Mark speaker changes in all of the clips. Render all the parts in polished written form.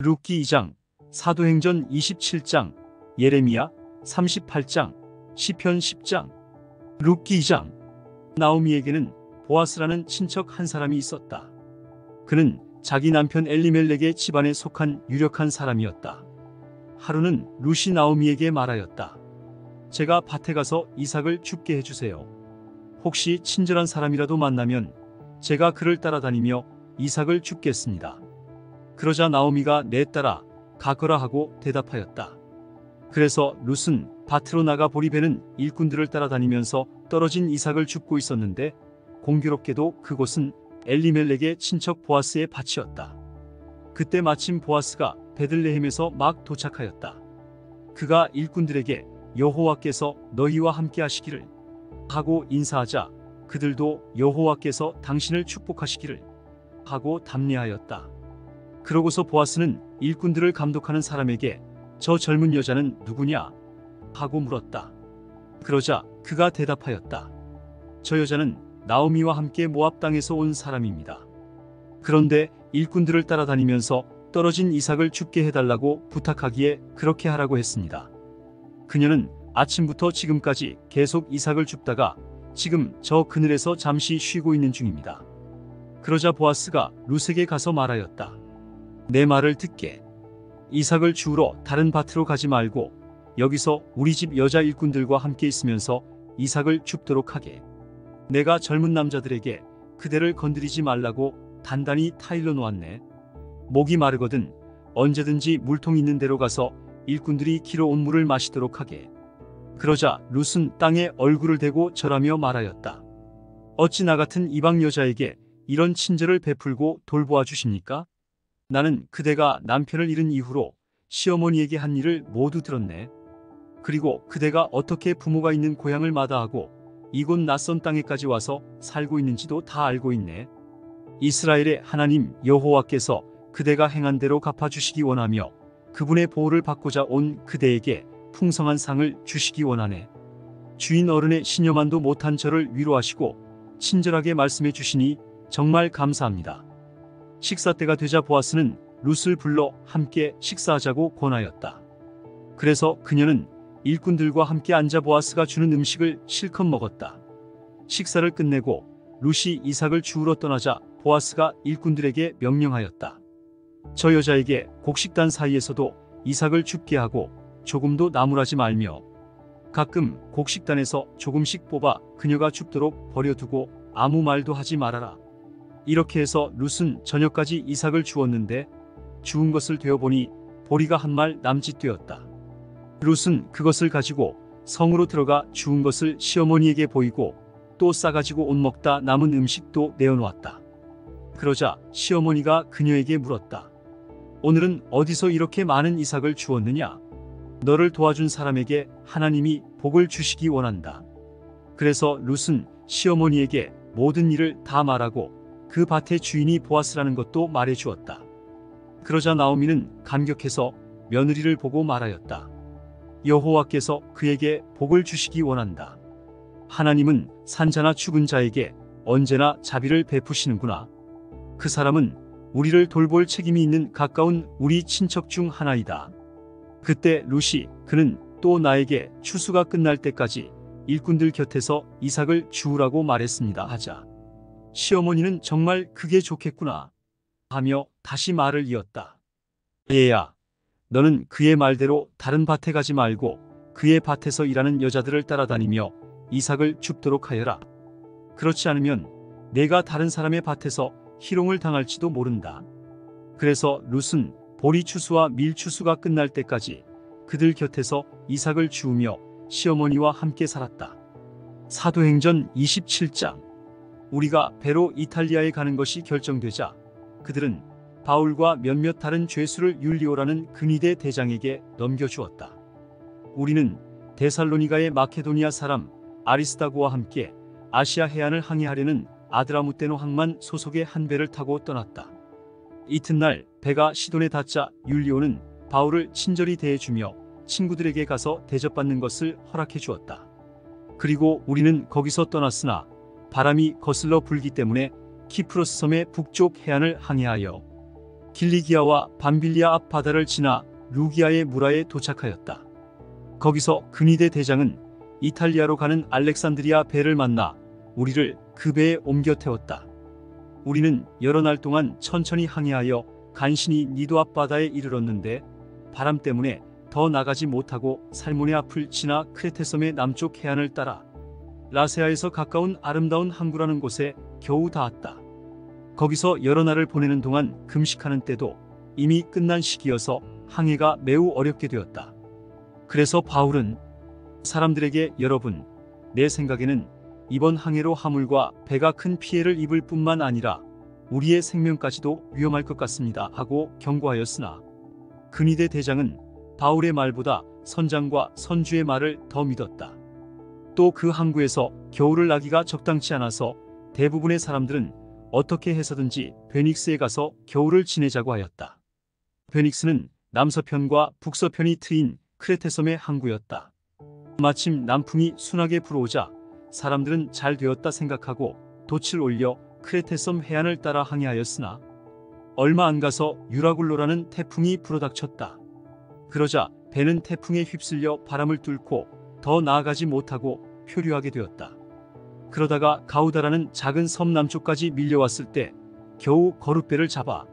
Speaker 1: 룻기 2장, 사도행전 27장, 예레미야 38장, 시편 10장. 룻기 2장. 나오미에게는 보아스라는 친척 한 사람이 있었다. 그는 자기 남편 엘리멜렉의 집안에 속한 유력한 사람이었다. 하루는 룻이 나오미에게 말하였다. 제가 밭에 가서 이삭을 줍게 해주세요. 혹시 친절한 사람이라도 만나면 제가 그를 따라다니며 이삭을 줍겠습니다. 그러자 나오미가 내 따라 가거라 하고 대답하였다. 그래서 룻은 밭으로 나가 보리배는 일꾼들을 따라다니면서 떨어진 이삭을 줍고 있었는데 공교롭게도 그곳은 엘리멜렉의 친척 보아스의 밭이었다. 그때 마침 보아스가 베들레헴에서 막 도착하였다. 그가 일꾼들에게 여호와께서 너희와 함께 하시기를 하고 인사하자 그들도 여호와께서 당신을 축복하시기를 하고 답례하였다. 그러고서 보아스는 일꾼들을 감독하는 사람에게 저 젊은 여자는 누구냐 하고 물었다. 그러자 그가 대답하였다. 저 여자는 나오미와 함께 모압 땅에서 온 사람입니다. 그런데 일꾼들을 따라다니면서 떨어진 이삭을 줍게 해달라고 부탁하기에 그렇게 하라고 했습니다. 그녀는 아침부터 지금까지 계속 이삭을 줍다가 지금 저 그늘에서 잠시 쉬고 있는 중입니다. 그러자 보아스가 룻에게 가서 말하였다. 내 말을 듣게. 이삭을 주우러 다른 밭으로 가지 말고 여기서 우리 집 여자 일꾼들과 함께 있으면서 이삭을 줍도록 하게. 내가 젊은 남자들에게 그대를 건드리지 말라고 단단히 타일러 놓았네. 목이 마르거든 언제든지 물통 있는 데로 가서 일꾼들이 길어온 물을 마시도록 하게. 그러자 룻은 땅에 얼굴을 대고 절하며 말하였다. 어찌 나 같은 이방 여자에게 이런 친절을 베풀고 돌보아 주십니까? 나는 그대가 남편을 잃은 이후로 시어머니에게 한 일을 모두 들었네. 그리고 그대가 어떻게 부모가 있는 고향을 마다하고 이곳 낯선 땅에까지 와서 살고 있는지도 다 알고 있네. 이스라엘의 하나님 여호와께서 그대가 행한 대로 갚아주시기 원하며 그분의 보호를 받고자 온 그대에게 풍성한 상을 주시기 원하네. 주인 어른의 신여만도 못한 저를 위로하시고 친절하게 말씀해 주시니 정말 감사합니다. 식사 때가 되자 보아스는 룻을 불러 함께 식사하자고 권하였다. 그래서 그녀는 일꾼들과 함께 앉아 보아스가 주는 음식을 실컷 먹었다. 식사를 끝내고 룻이 이삭을 주우러 떠나자 보아스가 일꾼들에게 명령하였다. 저 여자에게 곡식단 사이에서도 이삭을 줍게 하고 조금도 나무라지 말며 가끔 곡식단에서 조금씩 뽑아 그녀가 줍도록 버려두고 아무 말도 하지 말아라. 이렇게 해서 룻은 저녁까지 이삭을 주었는데 주운 것을 되어보니 보리가 한 말 남짓되었다. 룻은 그것을 가지고 성으로 들어가 주운 것을 시어머니에게 보이고 또 싸가지고 옷 먹다 남은 음식도 내어놓았다. 그러자 시어머니가 그녀에게 물었다. 오늘은 어디서 이렇게 많은 이삭을 주었느냐? 너를 도와준 사람에게 하나님이 복을 주시기 원한다. 그래서 룻은 시어머니에게 모든 일을 다 말하고 그 밭의 주인이 보아스라는 것도 말해 주었다. 그러자 나오미는 감격해서 며느리를 보고 말하였다. 여호와께서 그에게 복을 주시기 원한다. 하나님은 산자나 죽은 자에게 언제나 자비를 베푸시는구나. 그 사람은 우리를 돌볼 책임이 있는 가까운 우리 친척 중 하나이다. 그때 룻이 그는 또 나에게 추수가 끝날 때까지 일꾼들 곁에서 이삭을 주우라고 말했습니다 하자 시어머니는 정말 그게 좋겠구나 하며 다시 말을 이었다. 얘야, 너는 그의 말대로 다른 밭에 가지 말고 그의 밭에서 일하는 여자들을 따라다니며 이삭을 줍도록 하여라. 그렇지 않으면 내가 다른 사람의 밭에서 희롱을 당할지도 모른다. 그래서 룻은 보리 추수와 밀 추수가 끝날 때까지 그들 곁에서 이삭을 주우며 시어머니와 함께 살았다. 사도행전 27장. 우리가 배로 이탈리아에 가는 것이 결정되자 그들은 바울과 몇몇 다른 죄수를 율리오라는 근위대 대장에게 넘겨주었다. 우리는 데살로니가의 마케도니아 사람 아리스다고와 함께 아시아 해안을 항해하려는 아드라무테노 항만 소속의 한 배를 타고 떠났다. 이튿날 배가 시돈에 닿자 율리오는 바울을 친절히 대해주며 친구들에게 가서 대접받는 것을 허락해 주었다. 그리고 우리는 거기서 떠났으나 바람이 거슬러 불기 때문에 키프로스 섬의 북쪽 해안을 항해하여 길리기아와 밤빌리아 앞 바다를 지나 루기아의 무라에 도착하였다. 거기서 근위대 대장은 이탈리아로 가는 알렉산드리아 배를 만나 우리를 그 배에 옮겨 태웠다. 우리는 여러 날 동안 천천히 항해하여 간신히 니도 앞바다에 이르렀는데 바람 때문에 더 나가지 못하고 살모네 앞을 지나 크레테 섬의 남쪽 해안을 따라 라세아에서 가까운 아름다운 항구라는 곳에 겨우 닿았다. 거기서 여러 날을 보내는 동안 금식하는 때도 이미 끝난 시기여서 항해가 매우 어렵게 되었다. 그래서 바울은 사람들에게 여러분, 내 생각에는 이번 항해로 화물과 배가 큰 피해를 입을 뿐만 아니라 우리의 생명까지도 위험할 것 같습니다 하고 경고하였으나 근위대 대장은 바울의 말보다 선장과 선주의 말을 더 믿었다. 또 그 항구에서 겨울을 나기가 적당치 않아서 대부분의 사람들은 어떻게 해서든지 베닉스에 가서 겨울을 지내자고 하였다. 베닉스는 남서편과 북서편이 트인 크레테 섬의 항구였다. 마침 남풍이 순하게 불어오자 사람들은 잘 되었다 생각하고 돛을 올려 크레테 섬 해안을 따라 항해하였으나 얼마 안 가서 유라굴로라는 태풍이 불어닥쳤다. 그러자 배는 태풍에 휩쓸려 바람을 뚫고 더 나아가지 못하고 표류하게 되었다. 그러다가 가우다라는 작은 섬 남쪽까지 밀려왔을 때 겨우 거룻배를 잡아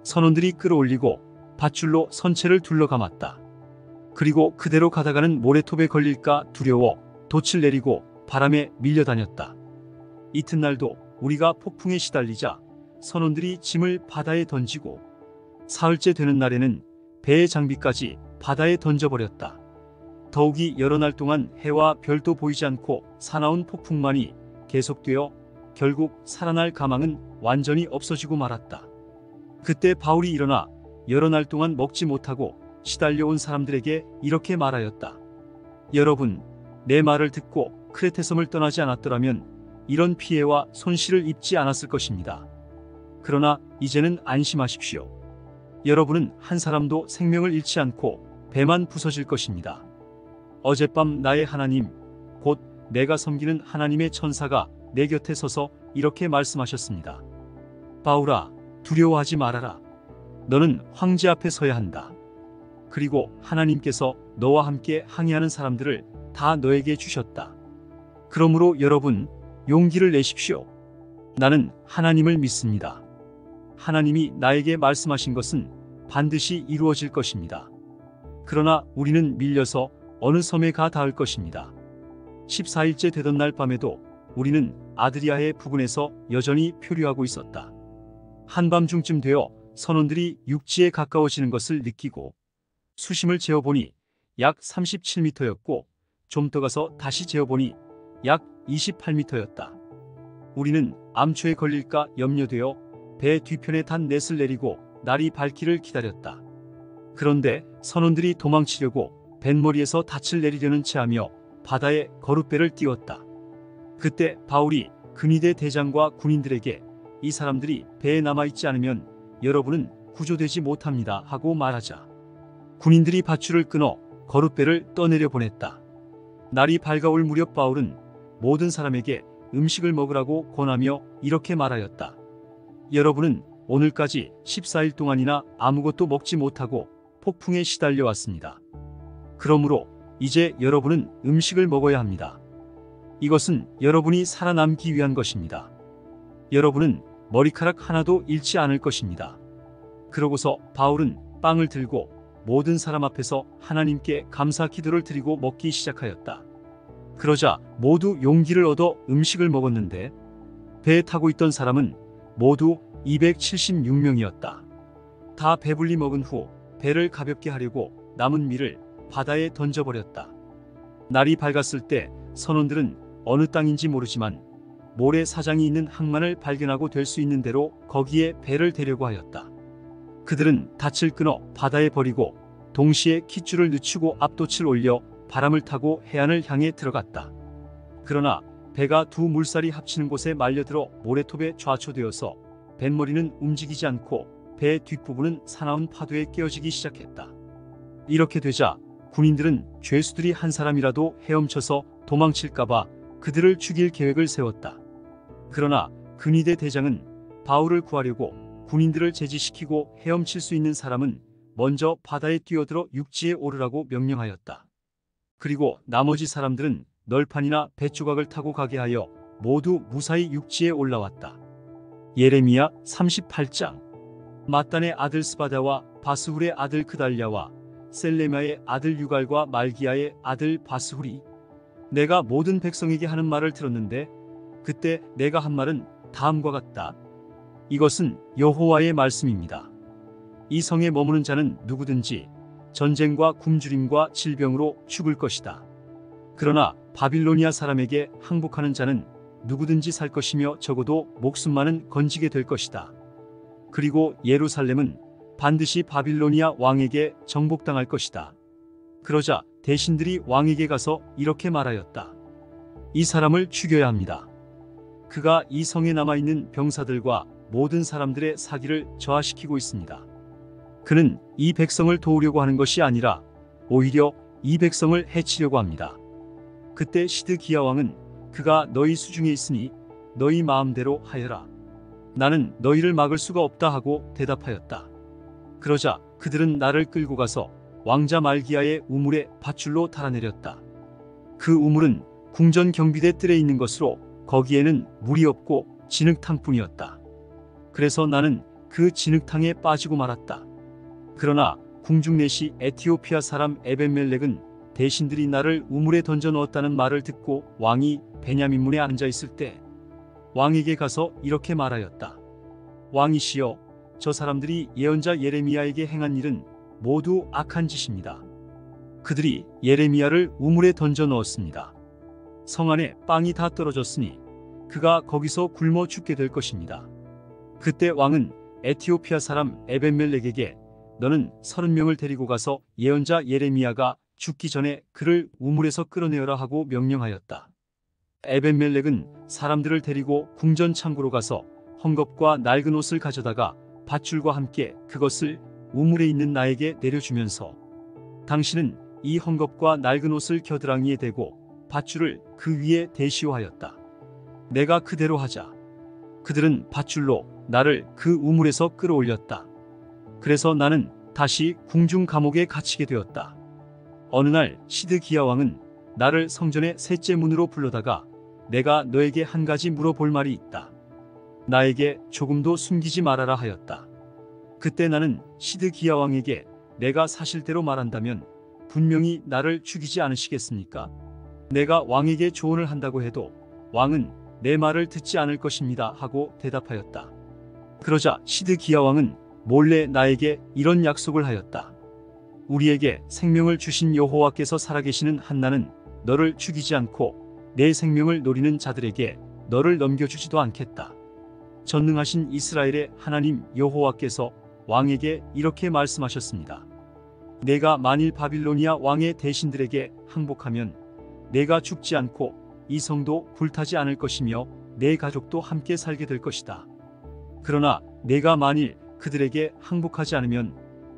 Speaker 1: 선원들이 끌어올리고 밧줄로 선체를 둘러감았다. 그리고 그대로 가다가는 모래톱에 걸릴까 두려워 돛을 내리고 바람에 밀려다녔다. 이튿날도 우리가 폭풍에 시달리자 선원들이 짐을 바다에 던지고 사흘째 되는 날에는 배의 장비까지 바다에 던져버렸다. 더욱이 여러 날 동안 해와 별도 보이지 않고 사나운 폭풍만이 계속되어 결국 살아날 가망은 완전히 없어지고 말았다. 그때 바울이 일어나 여러 날 동안 먹지 못하고 시달려온 사람들에게 이렇게 말하였다. 여러분, 내 말을 듣고 크레테 섬을 떠나지 않았더라면 이런 피해와 손실을 입지 않았을 것입니다. 그러나 이제는 안심하십시오. 여러분은 한 사람도 생명을 잃지 않고 배만 부서질 것입니다. 어젯밤 나의 하나님, 곧 내가 섬기는 하나님의 천사가 내 곁에 서서 이렇게 말씀하셨습니다. 바울아, 두려워하지 말아라. 너는 황제 앞에 서야 한다. 그리고 하나님께서 너와 함께 항해하는 사람들을 다 너에게 주셨다. 그러므로 여러분, 용기를 내십시오. 나는 하나님을 믿습니다. 하나님이 나에게 말씀하신 것은 반드시 이루어질 것입니다. 그러나 우리는 밀려서 어느 섬에 가 닿을 것입니다. 14일째 되던 날 밤에도 우리는 아드리아해 부근에서 여전히 표류하고 있었다. 한밤중쯤 되어 선원들이 육지에 가까워지는 것을 느끼고 수심을 재어보니 약 37m였고 좀 더 가서 다시 재어보니 약 28m였다. 우리는 암초에 걸릴까 염려되어 배 뒤편에 단 넷을 내리고 날이 밝기를 기다렸다. 그런데 선원들이 도망치려고 뱃머리에서 닻을 내리려는 체하며 바다에 거룻배를 띄웠다. 그때 바울이 근위대 대장과 군인들에게 이 사람들이 배에 남아있지 않으면 여러분은 구조되지 못합니다 하고 말하자 군인들이 밧줄을 끊어 거룻배를 떠내려 보냈다. 날이 밝아올 무렵 바울은 모든 사람에게 음식을 먹으라고 권하며 이렇게 말하였다. 여러분은 오늘까지 14일 동안이나 아무것도 먹지 못하고 폭풍에 시달려 왔습니다. 그러므로 이제 여러분은 음식을 먹어야 합니다. 이것은 여러분이 살아남기 위한 것입니다. 여러분은 머리카락 하나도 잃지 않을 것입니다. 그러고서 바울은 빵을 들고 모든 사람 앞에서 하나님께 감사 기도를 드리고 먹기 시작하였다. 그러자 모두 용기를 얻어 음식을 먹었는데 배에 타고 있던 사람은 모두 276명이었다. 다 배불리 먹은 후 배를 가볍게 하려고 남은 밀을 바다에 던져버렸다. 날이 밝았을 때 선원들은 어느 땅인지 모르지만 모래 사장이 있는 항만을 발견하고 될 수 있는 대로 거기에 배를 대려고 하였다. 그들은 닻을 끊어 바다에 버리고 동시에 깃줄을 늦추고 앞돛을 올려 바람을 타고 해안을 향해 들어갔다. 그러나 배가 두 물살이 합치는 곳에 말려들어 모래톱에 좌초되어서 뱃머리는 움직이지 않고 배 뒷부분은 사나운 파도에 깨어지기 시작했다. 이렇게 되자 군인들은 죄수들이 한 사람이라도 헤엄쳐서 도망칠까봐 그들을 죽일 계획을 세웠다. 그러나 근위대 대장은 바울을 구하려고 군인들을 제지시키고 헤엄칠 수 있는 사람은 먼저 바다에 뛰어들어 육지에 오르라고 명령하였다. 그리고 나머지 사람들은 널판이나 뱃조각을 타고 가게 하여 모두 무사히 육지에 올라왔다. 예레미야 38장. 마단의 아들 스바다와 바스훌의 아들 그달랴와 셀레미야의 아들 유갈과 말기야의 아들 바스훌이 내가 모든 백성에게 하는 말을 들었는데 그때 내가 한 말은 다음과 같다. 이것은 여호와의 말씀입니다. 이 성에 머무는 자는 누구든지 전쟁과 굶주림과 질병으로 죽을 것이다. 그러나 바빌로니아 사람에게 항복하는 자는 누구든지 살 것이며 적어도 목숨만은 건지게 될 것이다. 그리고 예루살렘은 반드시 바빌로니아 왕에게 정복당할 것이다. 그러자 대신들이 왕에게 가서 이렇게 말하였다. 이 사람을 죽여야 합니다. 그가 이 성에 남아있는 병사들과 모든 사람들의 사기를 저하시키고 있습니다. 그는 이 백성을 도우려고 하는 것이 아니라 오히려 이 백성을 해치려고 합니다. 그때 시드기야 왕은 그가 너희 수중에 있으니 너희 마음대로 하여라. 나는 너희를 막을 수가 없다 하고 대답하였다. 그러자 그들은 나를 끌고 가서 왕자 말기야의 우물에 밧줄로 달아내렸다. 그 우물은 궁전 경비대 뜰에 있는 것으로 거기에는 물이 없고 진흙탕뿐이었다. 그래서 나는 그 진흙탕에 빠지고 말았다. 그러나 궁중내시 에티오피아 사람 에벤멜렉은 대신들이 나를 우물에 던져 넣었다는 말을 듣고 왕이 베냐민 문에 앉아 있을 때 왕에게 가서 이렇게 말하였다. 왕이시여, 저 사람들이 예언자 예레미야에게 행한 일은 모두 악한 짓입니다. 그들이 예레미야를 우물에 던져 넣었습니다. 성 안에 빵이 다 떨어졌으니 그가 거기서 굶어 죽게 될 것입니다. 그때 왕은 에티오피아 사람 에벤멜렉에게 너는 30명을 데리고 가서 예언자 예레미야가 죽기 전에 그를 우물에서 끌어내어라 하고 명령하였다. 에벤멜렉은 사람들을 데리고 궁전 창고로 가서 헝겊과 낡은 옷을 가져다가 밧줄과 함께 그것을 우물에 있는 나에게 내려주면서 당신은 이 헝겊과 낡은 옷을 겨드랑이에 대고 밧줄을 그 위에 대시오하였다. 내가 그대로 하자. 그들은 밧줄로 나를 그 우물에서 끌어올렸다. 그래서 나는 다시 궁중 감옥에 갇히게 되었다. 어느 날 시드기야 왕은 나를 성전의 셋째 문으로 불러다가 내가 너에게 한 가지 물어볼 말이 있다. 나에게 조금도 숨기지 말아라 하였다. 그때 나는 시드기야 왕에게 내가 사실대로 말한다면 분명히 나를 죽이지 않으시겠습니까? 내가 왕에게 조언을 한다고 해도 왕은 내 말을 듣지 않을 것입니다 하고 대답하였다. 그러자 시드기야 왕은 몰래 나에게 이런 약속을 하였다. 우리에게 생명을 주신 여호와께서 살아계시는 한 나는 너를 죽이지 않고 내 생명을 노리는 자들에게 너를 넘겨주지도 않겠다. 전능하신 이스라엘의 하나님 여호와께서 왕에게 이렇게 말씀하셨습니다. 내가 만일 바빌로니아 왕의 대신들에게 항복하면 내가 죽지 않고 이 성도 불타지 않을 것이며 내 가족도 함께 살게 될 것이다. 그러나 내가 만일 그들에게 항복하지 않으면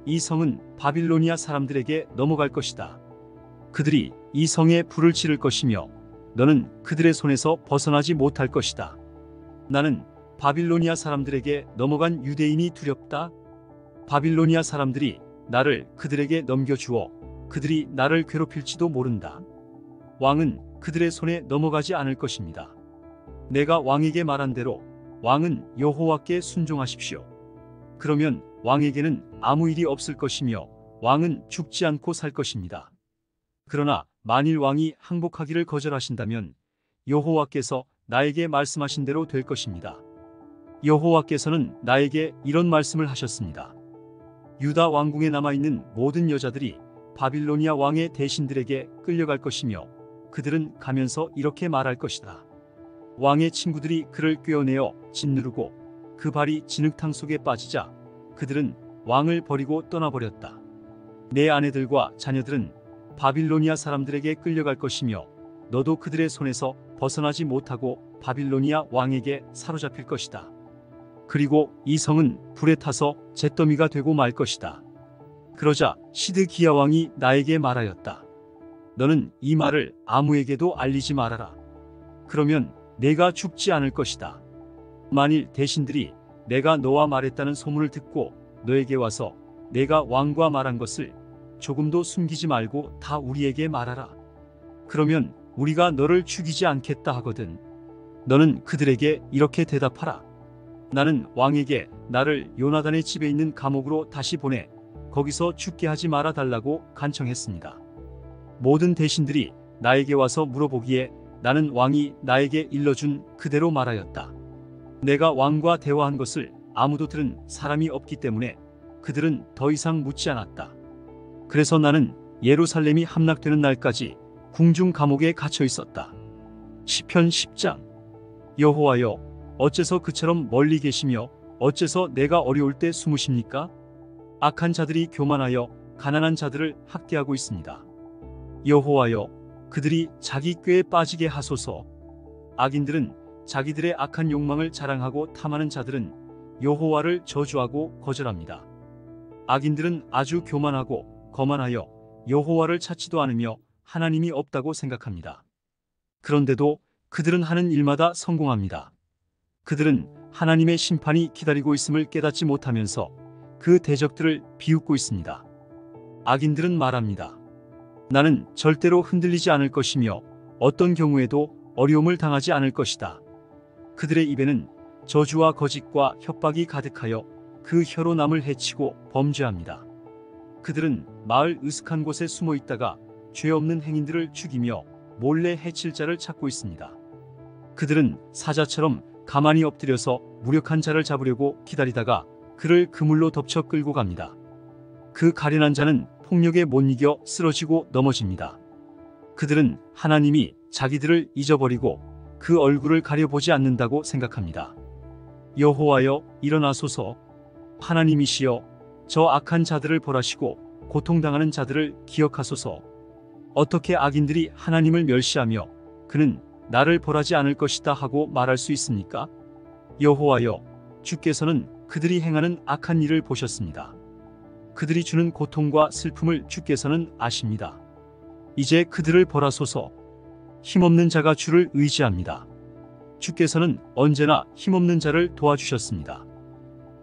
Speaker 1: 이 성은 바빌로니아 사람들에게 넘어갈 것이다. 그들이 이 성에 불을 지를 것이며 너는 그들의 손에서 벗어나지 못할 것이다. 나는 바빌로니아 사람들에게 넘어간 유대인이 두렵다. 바빌로니아 사람들이 나를 그들에게 넘겨주어 그들이 나를 괴롭힐지도 모른다. 왕은 그들의 손에 넘어가지 않을 것입니다. 내가 왕에게 말한 대로 왕은 여호와께 순종하십시오. 그러면 왕에게는 아무 일이 없을 것이며 왕은 죽지 않고 살 것입니다. 그러나 만일 왕이 항복하기를 거절하신다면 여호와께서 나에게 말씀하신 대로 될 것입니다. 여호와께서는 나에게 이런 말씀을 하셨습니다. 유다 왕궁에 남아있는 모든 여자들이 바빌로니아 왕의 대신들에게 끌려갈 것이며 그들은 가면서 이렇게 말할 것이다. 왕의 친구들이 그를 꿰어내어 짓누르고 그 발이 진흙탕 속에 빠지자 그들은 왕을 버리고 떠나버렸다. 내 아내들과 자녀들은 바빌로니아 사람들에게 끌려갈 것이며 너도 그들의 손에서 벗어나지 못하고 바빌로니아 왕에게 사로잡힐 것이다. 그리고 이 성은 불에 타서 잿더미가 되고 말 것이다. 그러자 시드기야 왕이 나에게 말하였다. 너는 이 말을 아무에게도 알리지 말아라. 그러면 내가 죽지 않을 것이다. 만일 대신들이 내가 너와 말했다는 소문을 듣고 너에게 와서 내가 왕과 말한 것을 조금도 숨기지 말고 다 우리에게 말하라. 그러면 우리가 너를 죽이지 않겠다 하거든. 너는 그들에게 이렇게 대답하라. 나는 왕에게 나를 요나단의 집에 있는 감옥으로 다시 보내 거기서 죽게 하지 말아 달라고 간청했습니다. 모든 대신들이 나에게 와서 물어보기에 나는 왕이 나에게 일러준 그대로 말하였다. 내가 왕과 대화한 것을 아무도 들은 사람이 없기 때문에 그들은 더 이상 묻지 않았다. 그래서 나는 예루살렘이 함락되는 날까지 궁중 감옥에 갇혀 있었다. 시편 10장. 여호와여, 어째서 그처럼 멀리 계시며 어째서 내가 어려울 때 숨으십니까? 악한 자들이 교만하여 가난한 자들을 학대하고 있습니다. 여호와여, 그들이 자기 꾀에 빠지게 하소서. 악인들은 자기들의 악한 욕망을 자랑하고 탐하는 자들은 여호와를 저주하고 거절합니다. 악인들은 아주 교만하고 거만하여 여호와를 찾지도 않으며 하나님이 없다고 생각합니다. 그런데도 그들은 하는 일마다 성공합니다. 그들은 하나님의 심판이 기다리고 있음을 깨닫지 못하면서 그 대적들을 비웃고 있습니다. 악인들은 말합니다. 나는 절대로 흔들리지 않을 것이며 어떤 경우에도 어려움을 당하지 않을 것이다. 그들의 입에는 저주와 거짓과 협박이 가득하여 그 혀로 남을 해치고 범죄합니다. 그들은 마을 으슥한 곳에 숨어 있다가 죄 없는 행인들을 죽이며 몰래 해칠 자를 찾고 있습니다. 그들은 사자처럼 가만히 엎드려서 무력한 자를 잡으려고 기다리다가 그를 그물로 덮쳐 끌고 갑니다. 그 가련한 자는 폭력에 못 이겨 쓰러지고 넘어집니다. 그들은 하나님이 자기들을 잊어버리고 그 얼굴을 가려보지 않는다고 생각합니다. 여호와여, 일어나소서. 하나님이시여, 저 악한 자들을 벌하시고 고통당하는 자들을 기억하소서. 어떻게 악인들이 하나님을 멸시하며 그는 나를 벌하지 않을 것이다 하고 말할 수 있습니까? 여호와여, 주께서는 그들이 행하는 악한 일을 보셨습니다. 그들이 주는 고통과 슬픔을 주께서는 아십니다. 이제 그들을 벌하소서. 힘없는 자가 주를 의지합니다. 주께서는 언제나 힘없는 자를 도와주셨습니다.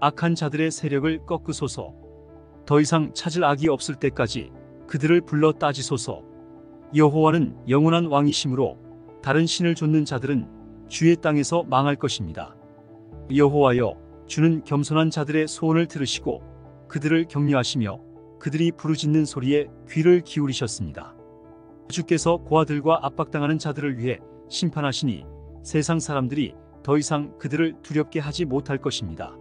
Speaker 1: 악한 자들의 세력을 꺾으소서. 더 이상 찾을 악이 없을 때까지 그들을 불러 따지소서. 여호와는 영원한 왕이시므로 다른 신을 좇는 자들은 주의 땅에서 망할 것입니다. 여호와여, 주는 겸손한 자들의 소원을 들으시고 그들을 격려하시며 그들이 부르짖는 소리에 귀를 기울이셨습니다. 주께서 고아들과 압박당하는 자들을 위해 심판하시니 세상 사람들이 더 이상 그들을 두렵게 하지 못할 것입니다.